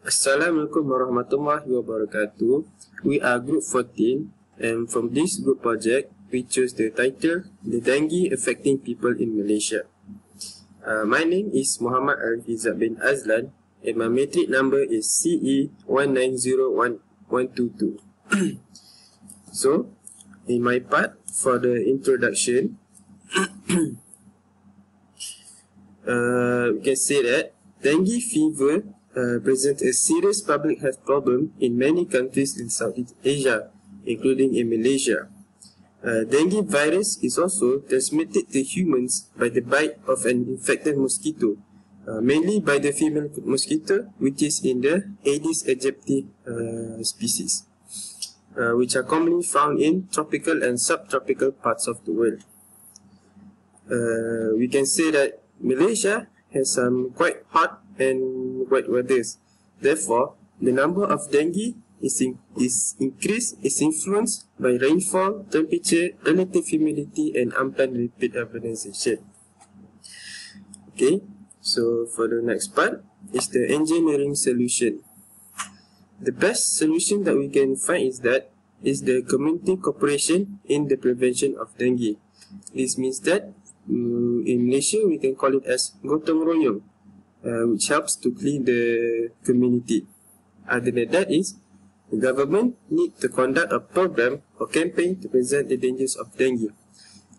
Assalamualaikum warahmatullahi wabarakatuh. We are group 14 and from this group project, we chose the title, The Dengue Affecting People in Malaysia. My name is Muhammad Al-Hizab bin Azlan and my matric number is CE1901122. So, in my part for the introduction, we can say that dengue fever presents a serious public health problem in many countries in Southeast Asia, including in Malaysia. Dengue virus is also transmitted to humans by the bite of an infected mosquito, mainly by the female mosquito, which is in the Aedes aegypti species, which are commonly found in tropical and subtropical parts of the world. We can say that Malaysia has some quite hot and wet weathers. Therefore, the number of dengue is influenced by rainfall, temperature, relative humidity, and unplanned repeat urbanization. Okay, so for the next part is the engineering solution. The best solution that we can find is the community cooperation in the prevention of dengue. This means that in Malaysia we can call it as gotong royong, which helps to clean the community. Other than that is, the government needs to conduct a program or campaign to prevent the dangers of dengue.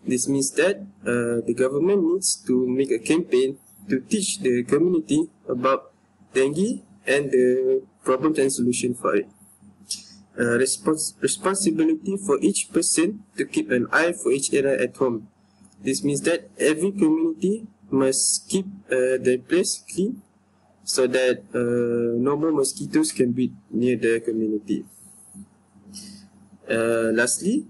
This means that the government needs to make a campaign to teach the community about dengue and the problems and solution for it. Responsibility for each person to keep an eye for each area at home. This means that every community must keep their place clean so that no more mosquitoes can breed near the community. Lastly,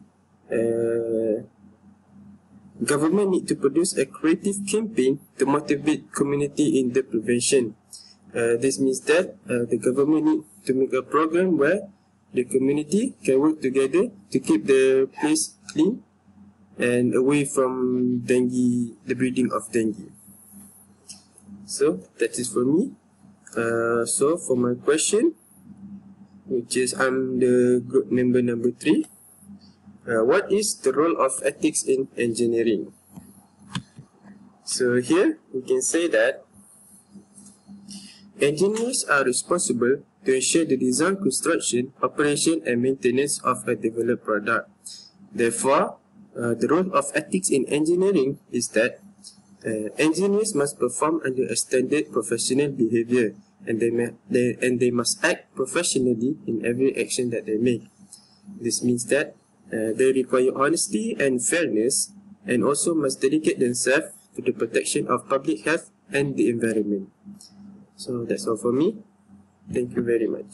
government need to produce a creative campaign to motivate community in the prevention. This means that the government need to make a program where the community can work together to keep the place clean and away from dengue, the breeding of dengue. So that is for me. So for my question, which is I'm the group member number 3. What is the role of ethics in engineering? So here we can say that engineers are responsible to ensure the design, construction, operation and maintenance of a developed product. Therefore, the role of ethics in engineering is that engineers must perform under a standard professional behavior, and they must act professionally in every action that they make. This means that they require honesty and fairness, and also must dedicate themselves to the protection of public health and the environment. So that's all for me. Thank you very much.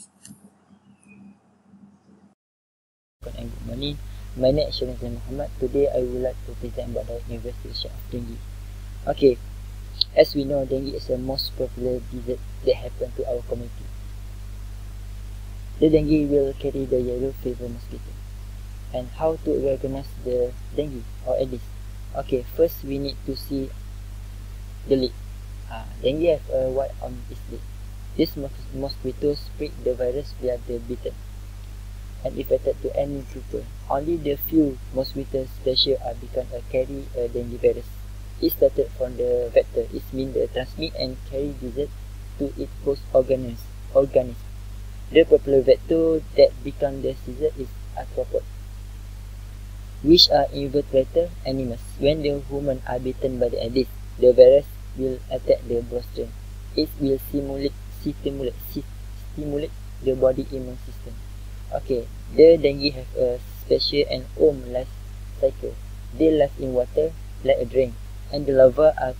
Good morning. My name is Shamizan Muhammad. Today I would like to present about the investigation of dengue. Okay, as we know, dengue is the most popular disease that happens to our community. The dengue will carry the yellow fever mosquito. And how to recognize the dengue or Aedes? Okay, first we need to see the leg. Dengue have a white on its leg. This mosquito spread the virus via the bitten and infected to any people. Only the few mosquito species are become a carry a dengue virus. It started from the vector. It means they transmit and carry disease to its host organism. The popular vector that become the disease is arthropod, which are invertebrate animals. When the human are bitten by the Aedes, the virus will attack the bloodstream. It will stimulate the body immune system. Okay, the dengue have a special and home life cycle. They live in water like a drain, and the larvae are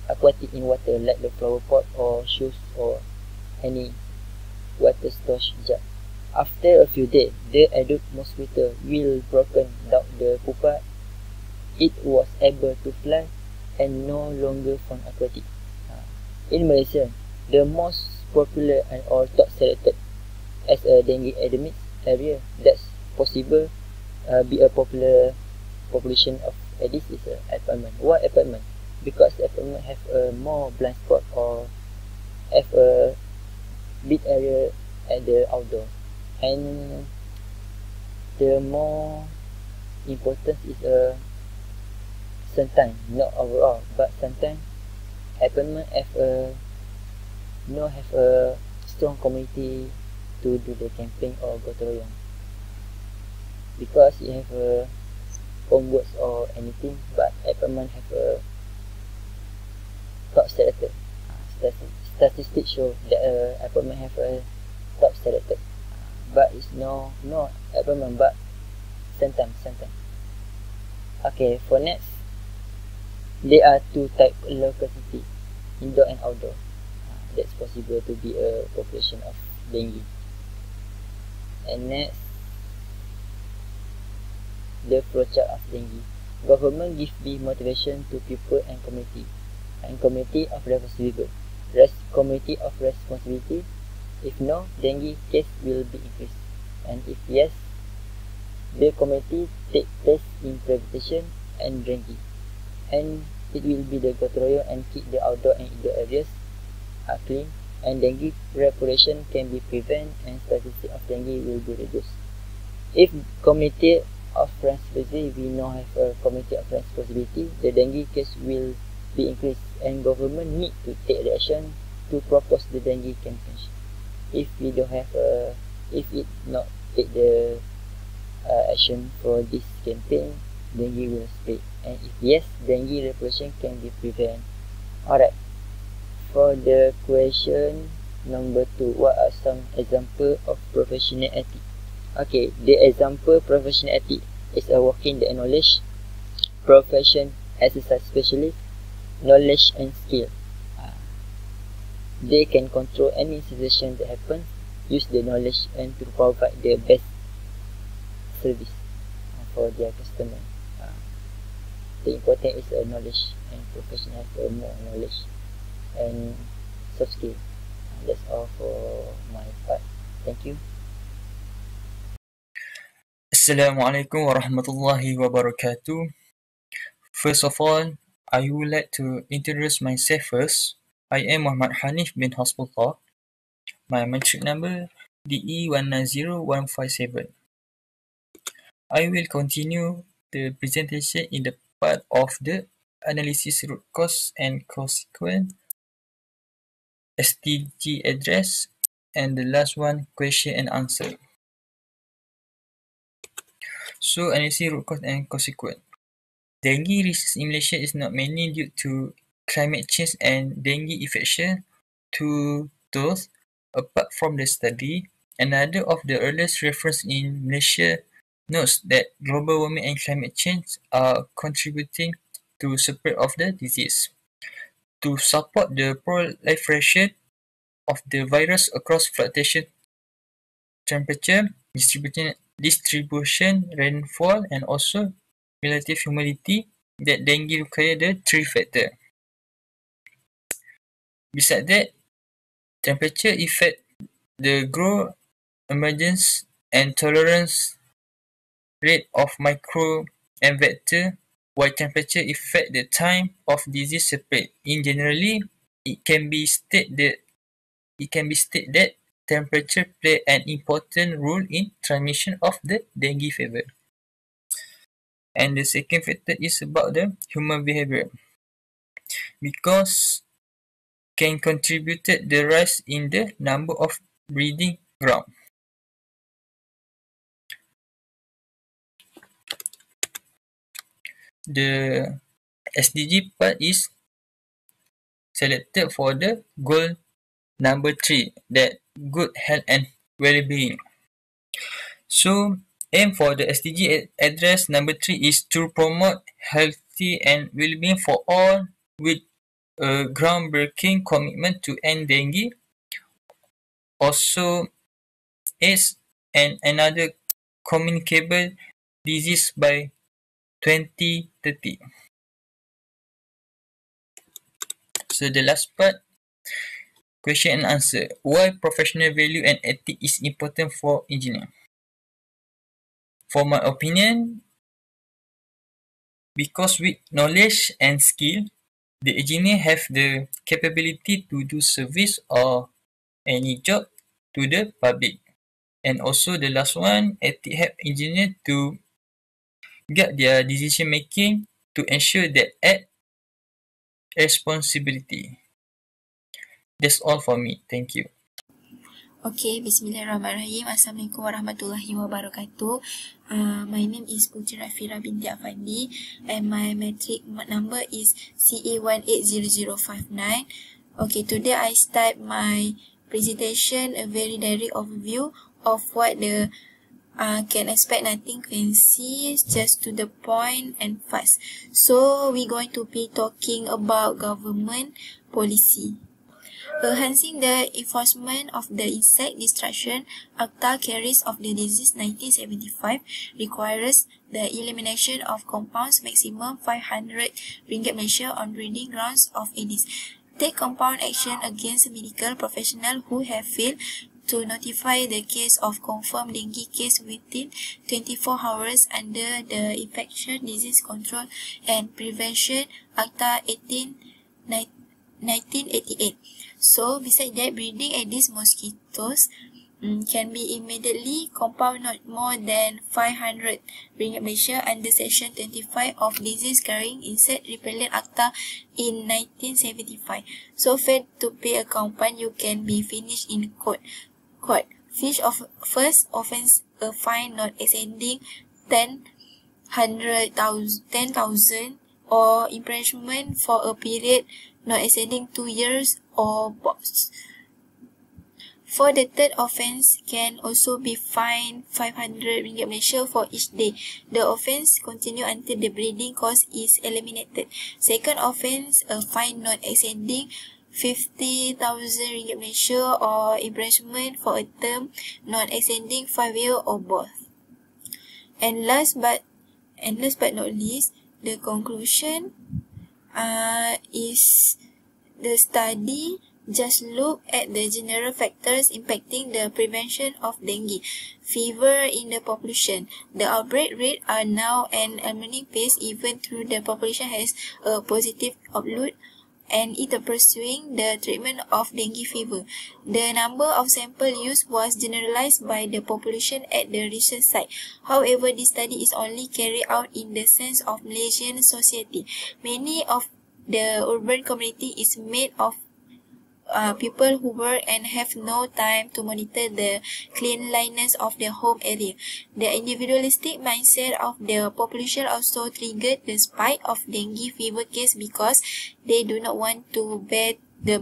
aquatic in water like the flower pot or shoes or any water storage jar. After a few days, the adult mosquito will broken down the pupa. It was able to fly and no longer found aquatic. In Malaysia, the most popular and or top selected as a dengue endemic area that's possible be a popular population of Aedes is apartment. Why apartment? Because apartment have a more blind spot or have a big area at the outdoor. And the more important is sometimes, not overall, but sometimes apartment have a strong community to do the camping or gotong royong, because you have a homeworks or anything, but apartment have a top selected. Statistics show that apartment have a top selected, but it's no apartment, but sometimes. Okay, for next, there are two type locality, indoor and outdoor. That's possible to be a population of dengue. And next, the flowchart of dengue. Government give big motivation to people and community of responsibility. Community of responsibility. If no, dengue case will be increased. And if yes, the community take place in prevention and dengue. And it will be the gotong royong and keep the outdoor and indoor areas clean, and dengue population can be prevented and statistics of dengue will be reduced. If community of responsibility, we now have a community of responsibility, the dengue case will be increased, and government need to take the action to propose the dengue campaign. If we don't have if it not take the action for this campaign, dengue will spread. And if yes, dengue population can be prevented. Alright. For the question number 2, what are some examples of professional ethics? Okay, the example professional ethics is a working the knowledge, profession, exercise specialist, knowledge and skill. They can control any situation that happens, use the knowledge and to provide the best service for their customer. The important is knowledge, and professional has more knowledge and soft skill. That's all for my part. Thank you. Assalamualaikum warahmatullahi wabarakatuh. First of all, I would like to introduce myself first. I am Muhammad Hanif bin Hasbullah. My matric number DE190157. I will continue the presentation in the part of the analysis root cause and consequence, SDG address, and the last one, question and answer. So, analysis root cause and consequence. Dengue risk in Malaysia is not mainly due to climate change and dengue infection to those. Apart from the study, another of the earliest reference in Malaysia notes that global warming and climate change are contributing to spread of the disease. To support the proliferation of the virus across fluctuation temperature, distribution, rainfall, and also relative humidity, that dengue require the 3 factors. Besides that, temperature affect the growth, emergence, and tolerance rate of micro and vector, while temperature affect the time of disease spread. In generally, it can be stated that temperature play an important role in transmission of the dengue fever. And the second factor is about the human behavior, because can contribute the rise in the number of breeding ground. The SDG part is selected for the goal number 3, that good health and well-being. So, aim for the SDG address number 3 is to promote healthy and well-being for all, with a groundbreaking commitment to end dengue, also AIDS, and another communicable disease by 2030. So the last part, question and answer. Why professional value and ethics is important for engineer? For my opinion, because with knowledge and skill, the engineer have the capability to do service or any job to the public. And also the last one, ethics help engineers to guide their decision making to ensure that act responsibility. That's all for me. Thank you. Okay, Bismillahirrahmanirrahim. Assalamualaikum warahmatullahi wabarakatuh. My name is Putri Rafira binti Afandi and my metric number is CA180059. Okay, today I start my presentation, a very direct overview of what the can expect, nothing fancy, just to the point and fast. So we're going to be talking about government policy. Enhancing the enforcement of the Insect Destruction Acta carries of the disease 1975 requires the elimination of compounds maximum 500 ringgit Malaysia on breeding grounds of Aedes. Take compound action against medical professionals who have failed to notify the case of confirmed dengue case within 24 hours under the Infectious Disease Control and Prevention Acta 1988. So, besides that, breeding Aedes mosquitoes can be immediately compound not more than 500 ringgit Malaysia under Section 25 of Disease Carrying Insect Repellent Acta in 1975. So, fail to pay a compound, you can be finished in court. Fish of first offence, a fine not exceeding 10,000 or imprisonment for a period not exceeding 2 years or both. For the third offence, can also be fined 500 ringgit Malaysia for each day. The offence continue until the breeding cause is eliminated. Second offence, a fine not exceeding 50,000 ringgit Malaysia or imprisonment for a term not exceeding 5 years or both. And last but not least, the conclusion is the study just look at the general factors impacting the prevention of dengue fever in the population. The outbreak rate are now an alarming pace even though the population has a positive outlook and is pursuing the treatment of dengue fever. The number of samples used was generalized by the population at the research site. However, this study is only carried out in the sense of Malaysian society. Many of the urban community is made of people who work and have no time to monitor the cleanliness of their home area. The individualistic mindset of the population also triggered the spike of dengue fever case because they do not want to bear the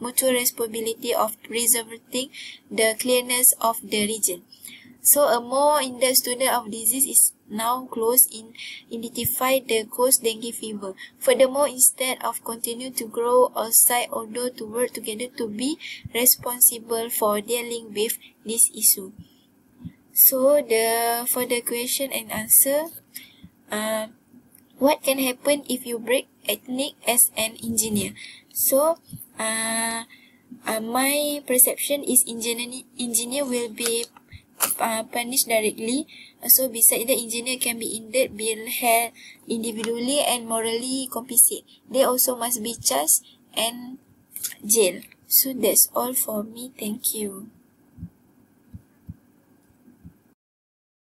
mutual responsibility of preserving the cleanliness of the region. So a more in-depth study of disease is now close in identify the cause dengue fever. Furthermore, instead of continue to grow outside, although to work together to be responsible for dealing with this issue. So for the question and answer, what can happen if you break ethnic as an engineer? So my perception is engineer will be punished directly. So besides the engineer can be indicted, be held individually and morally complicit. They also must be charged and jailed. So that's all for me. Thank you.